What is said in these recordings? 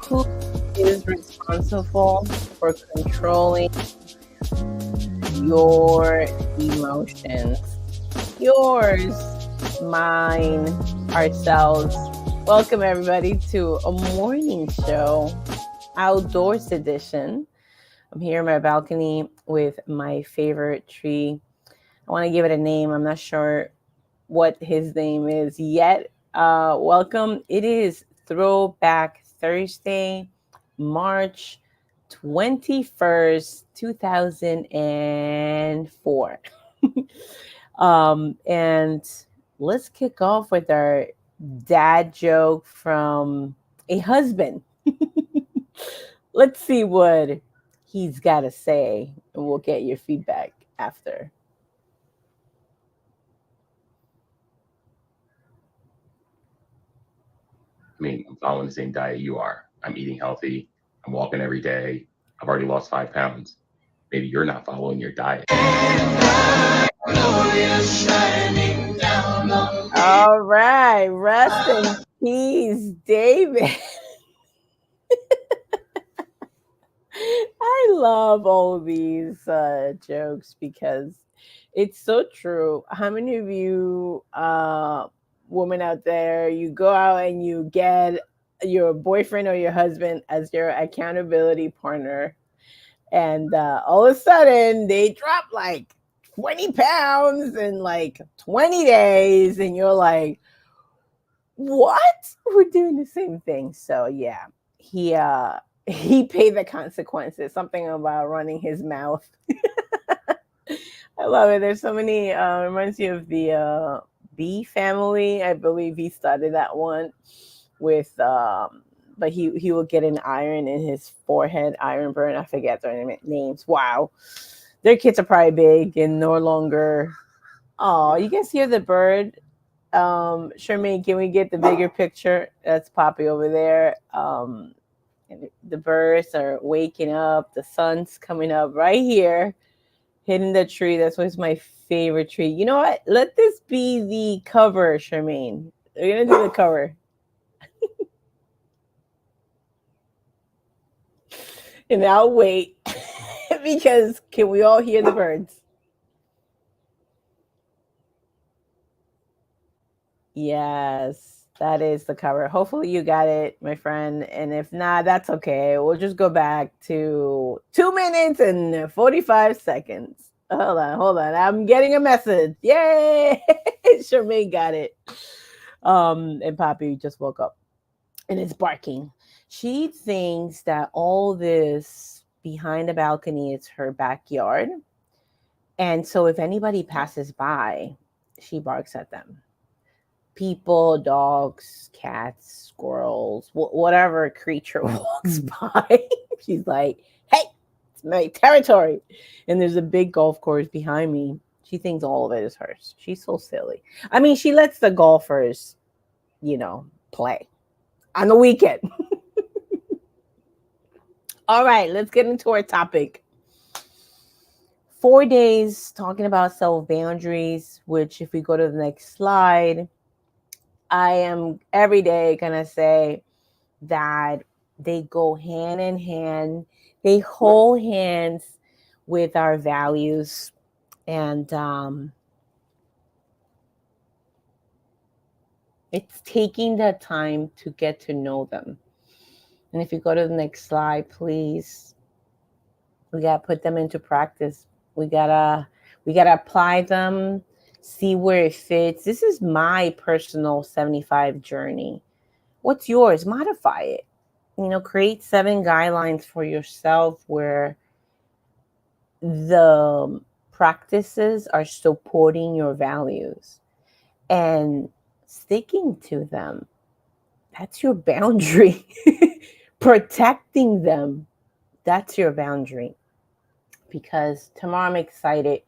Who is responsible for controlling your emotions? Yours, mine, ourselves. Welcome everybody to a morning show, outdoors edition. I'm here in my balcony with my favorite tree. I want to give it a name. I'm not sure what his name is yet. Welcome. It is Throwback Thursday, March 21st, 2004. And let's kick off with our dad joke from a husband. Let's see what he's got to say, and we'll get your feedback after. I mean, I'm following the same diet you are. I'm eating healthy. I'm walking every day. I've already lost 5 pounds. Maybe you're not following your diet. All right. Rest in peace, David. I love all these jokes because it's so true. How many of you women out there, you go out and you get your boyfriend or your husband as your accountability partner, and all of a sudden they drop like 20 pounds in like 20 days, and you're like, what? We're doing the same thing. So yeah, he paid the consequences. Something about running his mouth. I love it. There's so many. Reminds you of the B family. I believe he started that one with. But he will get an iron in his forehead, iron burn. I forget their names. Wow, their kids are probably big and no longer. Oh, you guys hear the bird? Charmaine, can we get the bigger picture? That's Poppy over there. The birds are waking up. The sun's coming up right here, hitting the tree. That's what's my favorite tree. You know what? Let this be the cover, Charmaine. We're gonna do the cover. And I'll wait because can we all hear the birds? Yes, that is the cover. Hopefully you got it, my friend. And if not, that's okay. We'll just go back to 2 minutes and 45 seconds. Hold on. I'm getting a message. Yay! Charmaine got it. And Poppy just woke up and it's barking. She thinks that all this behind the balcony is her backyard. And so if anybody passes by, she barks at them. People, dogs, cats, squirrels, whatever creature walks by, she's like, hey, it's my territory. And there's a big golf course behind me. She thinks all of it is hers. She's so silly. I mean, she lets the golfers, play on the weekend. All right, let's get into our topic. 4 days talking about self-boundaries, which if we go to the next slide, I am every day going to say that they go hand in hand. They hold hands with our values. And it's taking the time to get to know them. And if you go to the next slide, please, we got to put them into practice. We gotta apply them, see where it fits. This is my personal 75 journey. What's yours? Modify it. Create 7 guidelines for yourself where the practices are supporting your values and sticking to them. That's your boundary. Protecting them. That's your boundary. Because tomorrow I'm excited.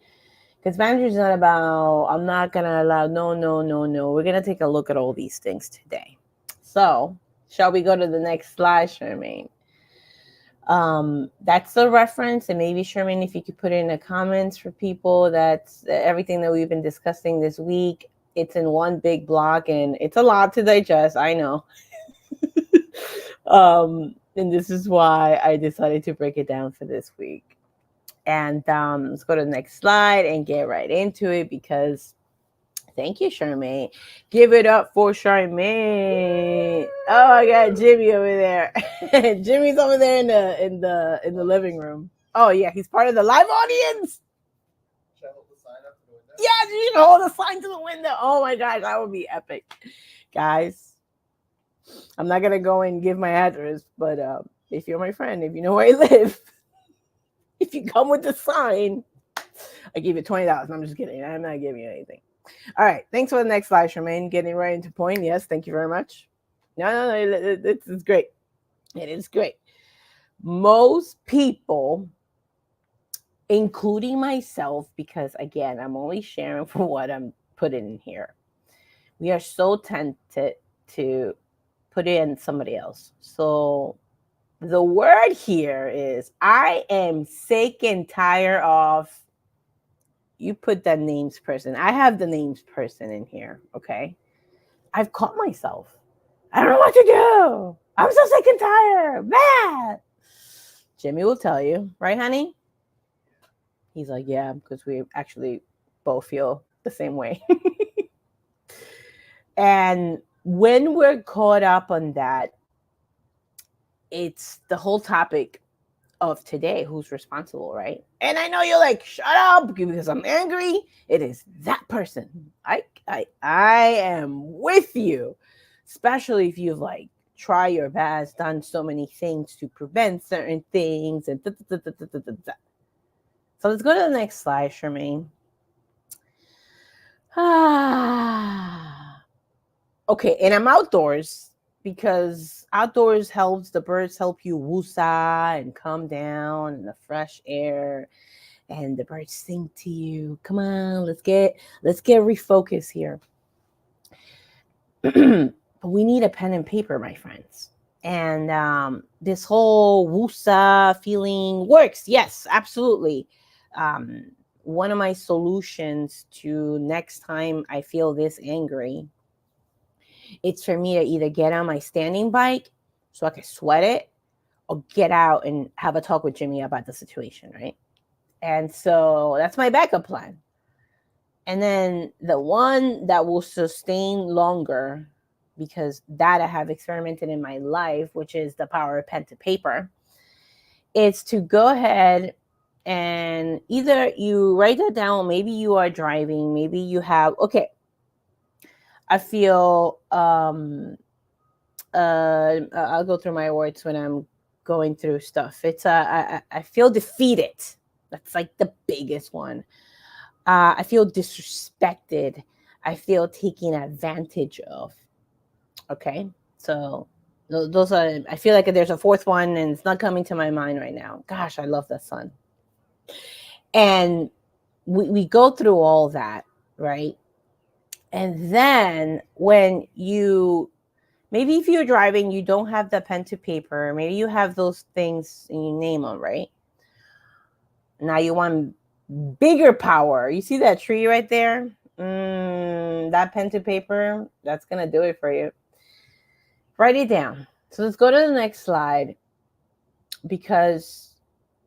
Because boundaries is not about, I'm not going to allow, no. We're going to take a look at all these things today. So, shall we go to the next slide, Charmaine? That's the reference. And maybe, Charmaine, if you could put it in the comments for people, that's everything that we've been discussing this week. It's in one big block, and it's a lot to digest. I know. And this is why I decided to break it down for this week. And let's go to the next slide and get right into it because thank you, Charmaine. Give it up for Charmaine. Oh, I got Jimmy over there. Jimmy's over there in the living room. Oh yeah, he's part of the live audience. Should I hold the sign up to the window? Yeah, you can hold a sign to the window. Oh my gosh, that would be epic, guys. I'm not gonna go and give my address, but if you're my friend, if you know where I live, if you come with the sign, I give you $20. I'm just kidding. I'm not giving you anything. All right. Thanks for the next slide, Charmaine. Getting right into point. Yes, thank you very much. No, it's great. It is great. Most people, including myself, because again, I'm only sharing for what I'm putting in here. We are so tempted to put in somebody else. So the word here is I am sick and tired of. You put that names person. I have the names person in here. Okay. I've caught myself. I don't know what to do. I'm so sick and tired. Bad. Jimmy will tell you, right, honey? He's like, yeah, because we actually both feel the same way. And when we're caught up on that, it's the whole topic of today, who's responsible, right? And I know you're like, shut up because I'm angry. It is that person. I am with you, especially if you've like tried your best, done so many things to prevent certain things, and so let's go to the next slide, Charmaine. Okay, and I'm outdoors because outdoors helps the birds help you woosah and calm down in the fresh air, and the birds sing to you. Come on, let's get refocused here. But we need a pen and paper, my friends. And this whole woosah feeling works. Yes, absolutely. One of my solutions to next time I feel this angry, it's for me to either get on my standing bike so I can sweat it or get out and have a talk with Jimmy about the situation, right? And so that's my backup plan. And then the one that will sustain longer, because that I have experimented in my life, which is the power of pen to paper, is to go ahead and either you write it down, maybe you are driving, maybe you have, okay, I feel, I'll go through my words when I'm going through stuff. It's, I feel defeated. That's like the biggest one. I feel disrespected. I feel taken advantage of. Okay. So those are, I feel like there's a fourth one and it's not coming to my mind right now. Gosh, I love that song. And we go through all that, right? And then when you, maybe if you're driving, you don't have the pen to paper, maybe you have those things and you name them, right? Now you want bigger power. You see that tree right there? That pen to paper, that's going to do it for you. Write it down. So let's go to the next slide, because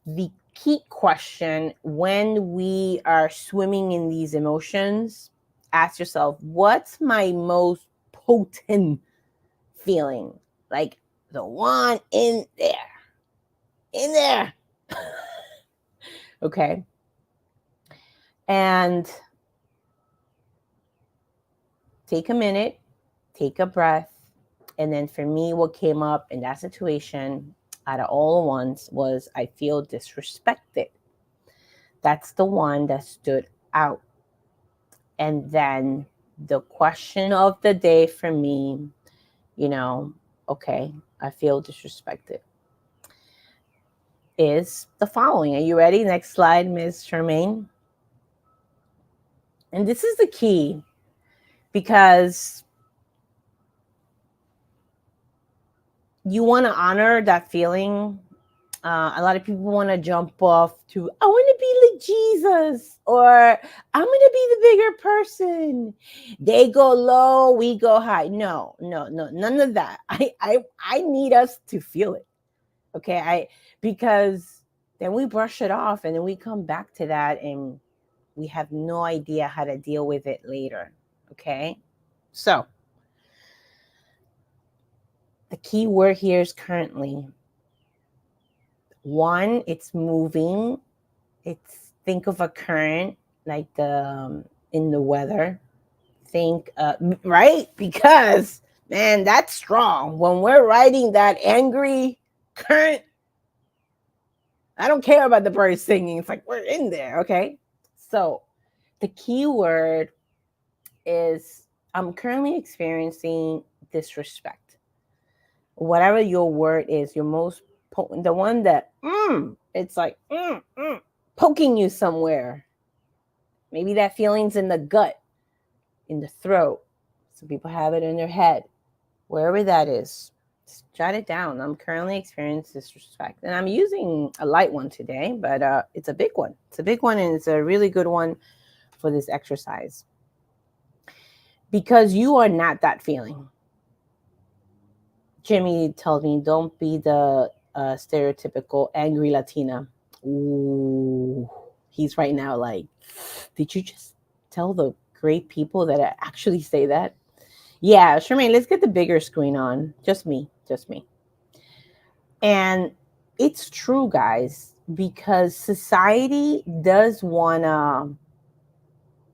the key question when we are swimming in these emotions, ask yourself, what's my most potent feeling? Like the one in there. Okay. And take a minute, take a breath. And then for me, what came up in that situation out of all the ones was I feel disrespected. That's the one that stood out. And then the question of the day for me, okay, I feel disrespected, is the following. Are you ready? Next slide, Ms. Charmaine. And this is the key, because you want to honor that feeling. A lot of people want to jump off to, I want to be like Jesus, or I'm going to be the bigger person. They go low, we go high. No, none of that. I need us to feel it. Okay, because then we brush it off and then we come back to that and we have no idea how to deal with it later. Okay, so the key word here is currently. One, it's moving. It's think of a current like the in the weather. Think right, because man, that's strong. When we're riding that angry current, I don't care about the birds singing. It's like we're in there, okay? So the key word is I'm currently experiencing disrespect. Whatever your word is, your most potent, the one that it's like poking you somewhere. Maybe that feeling's in the gut, in the throat. Some people have it in their head. Wherever that is, just jot it down. I'm currently experiencing disrespect. And I'm using a light one today, but it's a big one. It's a big one, and it's a really good one for this exercise. Because you are not that feeling. Jimmy tells me, don't be the stereotypical angry Latina. Ooh, he's right now like, did you just tell the great people that I actually say that? Yeah, Charmaine, let's get the bigger screen on. Just me. And it's true, guys, because society does want to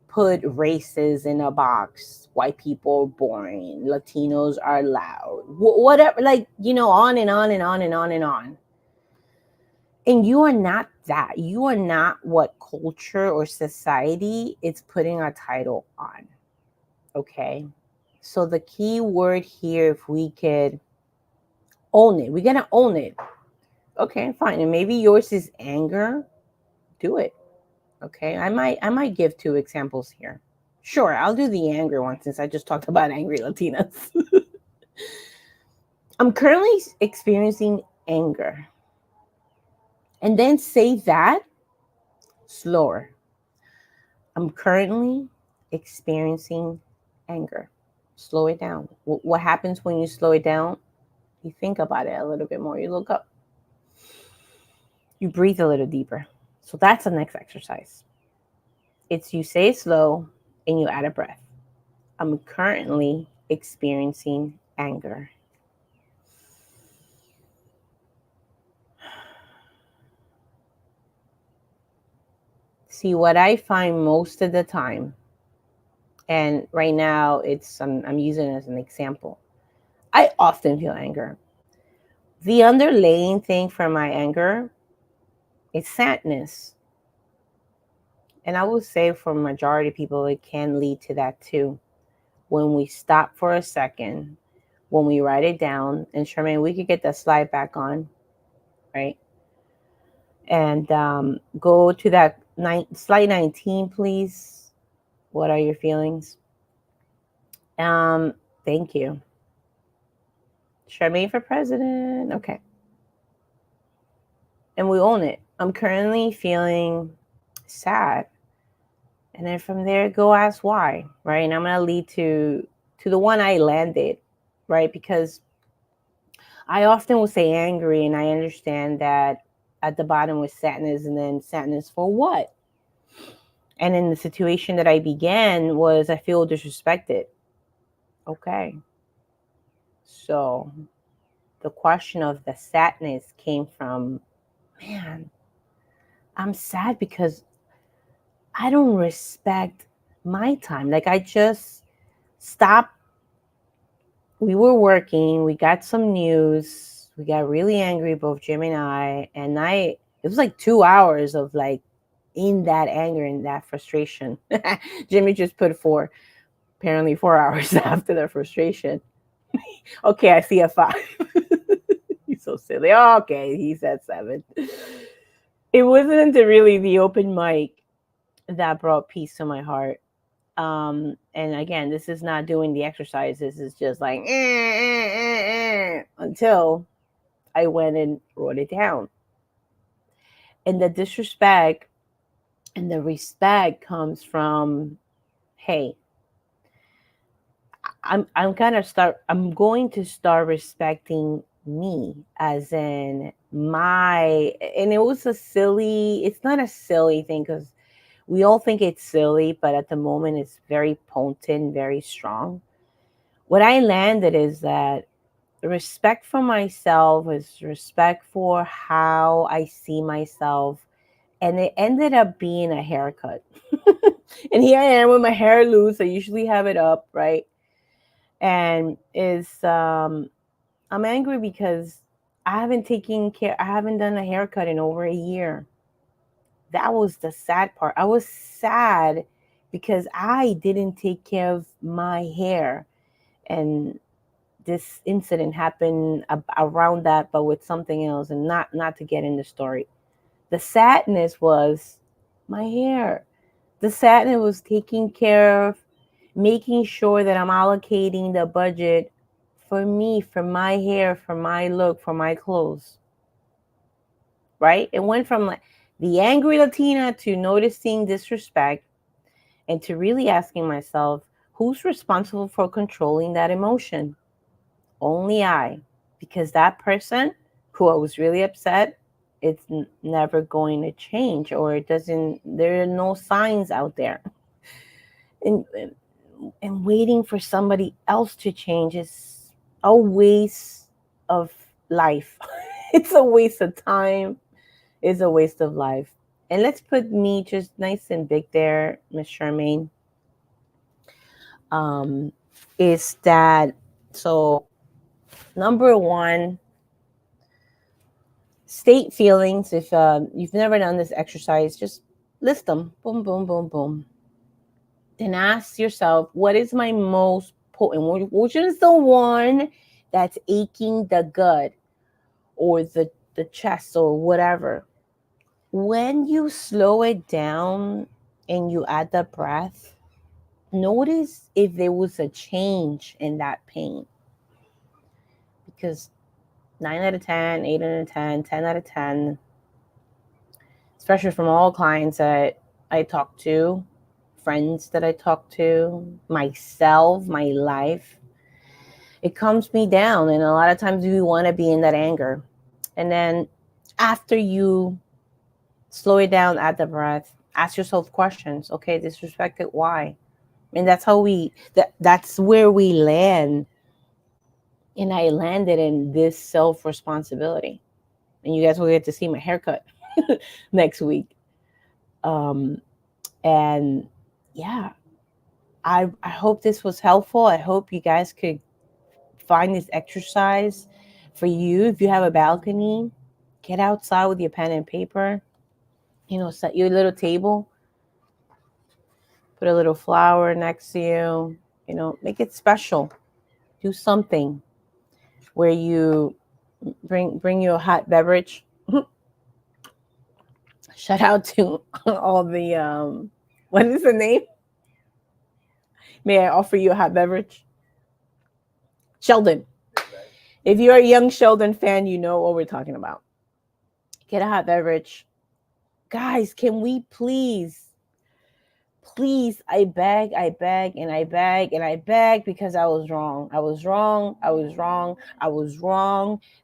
put races in a box. White people are boring. Latinos are loud. Whatever, like, on and on and on and on and on. And you are not that. You are not what culture or society is putting a title on. Okay? So the key word here, if we could own it, we're going to own it. Okay, fine. And maybe yours is anger. Do it. Okay, I might give 2 examples here. Sure, I'll do the angry one since I just talked about angry Latinas. I'm currently experiencing anger. And then say that slower. I'm currently experiencing anger. Slow it down. What happens when you slow it down? You think about it a little bit more. You look up. You breathe a little deeper. So that's the next exercise. It's you say it slow and you add a breath. I'm currently experiencing anger. See, what I find most of the time, and right now I'm using it as an example. I often feel anger. The underlying thing for my anger is sadness. And I would say for majority of people, it can lead to that too. When we stop for a second, when we write it down, and Charmaine, we could get that slide back on, right? And go to that slide 19, please. What are your feelings? Thank you. Charmaine for president. Okay. And we own it. I'm currently feeling sad. And then from there, go ask why, right? And I'm going to lead to the one I landed, right? Because I often will say angry, and I understand that at the bottom was sadness, and then sadness for what? And in the situation that I began was I feel disrespected. Okay. So the question of the sadness came from, man, I'm sad because I don't respect my time. Like I just stopped. We were working. We got some news. We got really angry, both Jim and I. And it was like 2 hours of like in that anger and that frustration. Jimmy just put 4, apparently 4 hours after the frustration. Okay, I see a 5. He's so silly. Oh, okay, he said 7. It wasn't until really the open mic that brought peace to my heart. And again, this is not doing the exercise. This is just like until I went and wrote it down. And the disrespect and the respect comes from, hey, I'm going to start respecting me, as in And it was it's not a silly thing because we all think it's silly, but at the moment it's very potent, very strong. What I landed is that respect for myself is respect for how I see myself. And it ended up being a haircut. And here I am with my hair loose. I usually have it up, right? And I'm angry because I haven't done a haircut in over a year. That was the sad part. I was sad because I didn't take care of my hair. And this incident happened around that, but with something else, and not to get in the story. The sadness was my hair. The sadness was taking care of, making sure that I'm allocating the budget for me, for my hair, for my look, for my clothes. Right? It went from like the angry Latina to noticing disrespect and to really asking myself, who's responsible for controlling that emotion? Only I. Because that person who I was really upset, it's never going to change, or it doesn't, there are no signs out there. And, and waiting for somebody else to change is a waste of life. It's a waste of time. It's a waste of life. And let's put me just nice and big there, Miss Charmaine. Um, is that so? Number one, state feelings. If you've never done this exercise, just list them. Boom, boom, boom, boom. Then ask yourself, what is my most potent? Which is the one that's aching the gut or the chest or whatever? When you slow it down and you add the breath, notice if there was a change in that pain. Because 9 out of 10, 8 out of 10, 10 out of 10, especially from all clients that I talk to, friends that I talk to, myself, my life, it calms me down. And a lot of times we want to be in that anger. And then after you slow it down, add the breath, ask yourself questions. Okay, disrespected, why? And that's how that's where we land. And I landed in this self-responsibility. And you guys will get to see my haircut next week. Um, and yeah, I hope this was helpful. I hope you guys could find this exercise for you. If you have a balcony, get outside with your pen and paper. Set your little table, put a little flower next to you. Make it special. Do something where you bring you a hot beverage. Shout out to all the what is the name? May I offer you a hot beverage? Sheldon. If you're a young Sheldon fan, you know what we're talking about. Get a hot beverage. Guys, can we please, I beg, and I beg, and I beg, because I was wrong. I was wrong.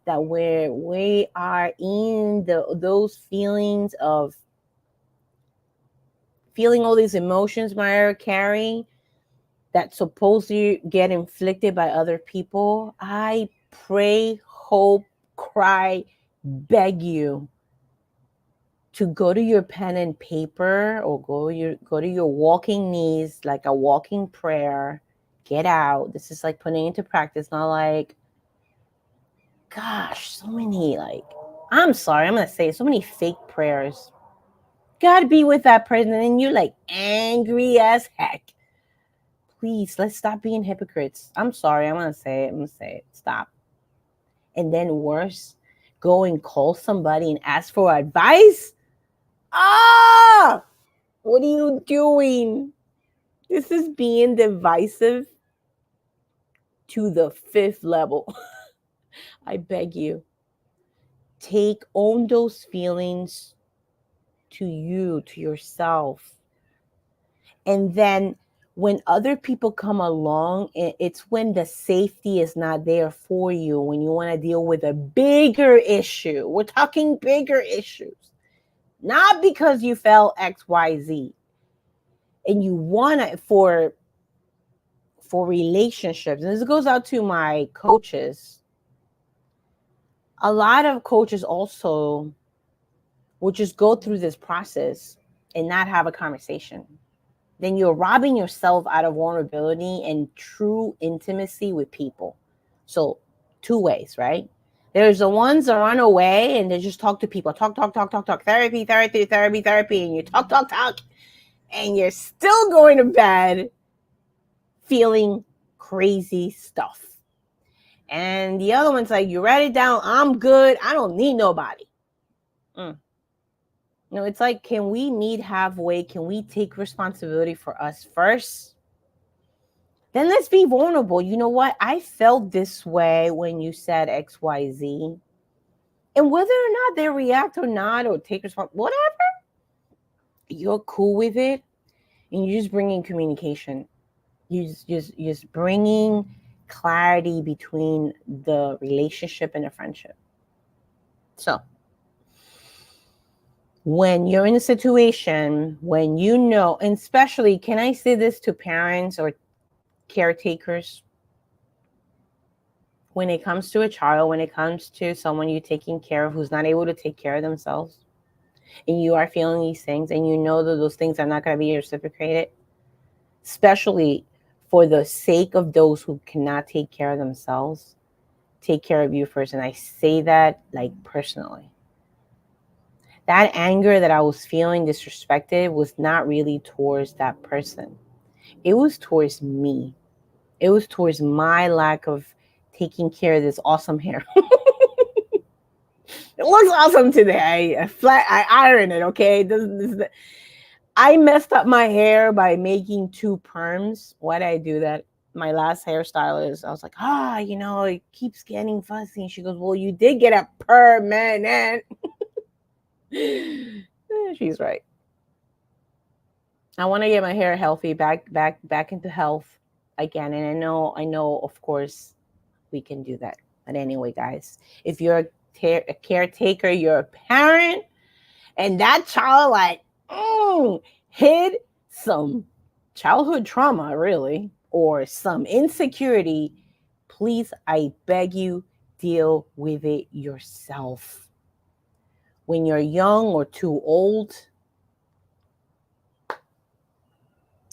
That we are in those feelings of feeling all these emotions, Mariah Carey, that supposedly get inflicted by other people. I pray, hope, cry, beg you to go to your pen and paper, or go to your walking knees, like a walking prayer. Get out. This is like putting into practice, not like, gosh, so many, like, I'm sorry, I'm gonna say it, so many fake prayers. God be with that person, and you're like angry as heck. Please, let's stop being hypocrites. I'm sorry, I'm gonna say it. Stop. And then worse, go and call somebody and ask for advice. What are you doing? This is being divisive to the 5th level. I beg you, own those feelings to you, to yourself. And then when other people come along, it's when the safety is not there for you, when you want to deal with a bigger issue. We're talking bigger issues, not because you felt XYZ and you want it for relationships. And this goes out to my coaches. A lot of coaches also will just go through this process and not have a conversation. Then you're robbing yourself out of vulnerability and true intimacy with people. So 2 ways, right? There's the ones that run away and they just talk to people. Talk. Therapy. And you talk. And you're still going to bed feeling crazy stuff. And the other one's like, you write it down. I'm good. I don't need nobody. No, it's like, can we meet halfway? Can we take responsibility for us first? Then let's be vulnerable. You know what? I felt this way when you said XYZ. And whether or not they react or not, or take responsibility, whatever, you're cool with it. And you're just bringing communication. You just bringing clarity between the relationship and the friendship. So, when you're in a situation, when you know, and especially, can I say this to parents or caretakers? When it comes to a child, when it comes to someone you're taking care of who's not able to take care of themselves, and you are feeling these things, and you know that those things are not going to be reciprocated, especially for the sake of those who cannot take care of themselves, take care of you first. And I say that like personally. That anger that I was feeling disrespected was not really towards that person. It was towards me. It was towards my lack of taking care of this awesome hair. It looks awesome today. I iron it, okay? I messed up my hair by making 2 perms. Why did I do that? My last hairstylist, I was like, it keeps getting fuzzy. And she goes, well, you did get a permanent. She's right. I want to get my hair healthy, back into health again. And I know, of course, we can do that. But anyway, guys, if you're a caretaker, you're a parent, and that child hid some childhood trauma, really, or some insecurity, please, I beg you, deal with it yourself. When you're young or too old,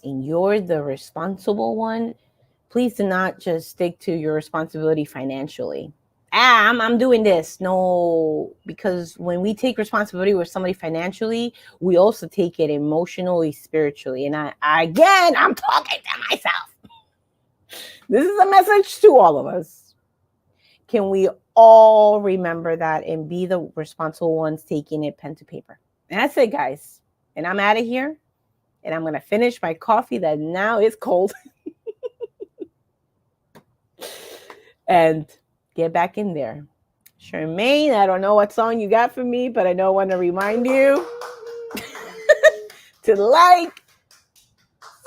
and you're the responsible one, please do not just stick to your responsibility financially. I'm doing this. No, because when we take responsibility with somebody financially, we also take it emotionally, spiritually. And I'm talking to myself. This is a message to all of us. Can we all remember that and be the responsible ones taking it pen to paper? And that's it, guys. And I'm out of here. And I'm going to finish my coffee that now is cold. And get back in there. Charmaine, I don't know what song you got for me, but I know I want to remind you to like,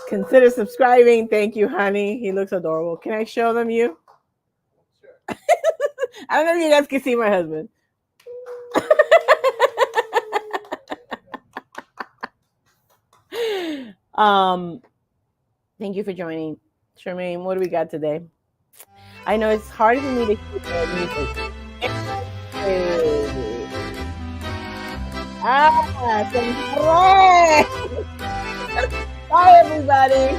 consider subscribing. Thank you, honey. He looks adorable. Can I show them you? Sure. I don't know if you guys can see my husband. Thank you for joining. Charmaine, what do we got today? I know it's hard for me to keep the music. Some Bye, everybody.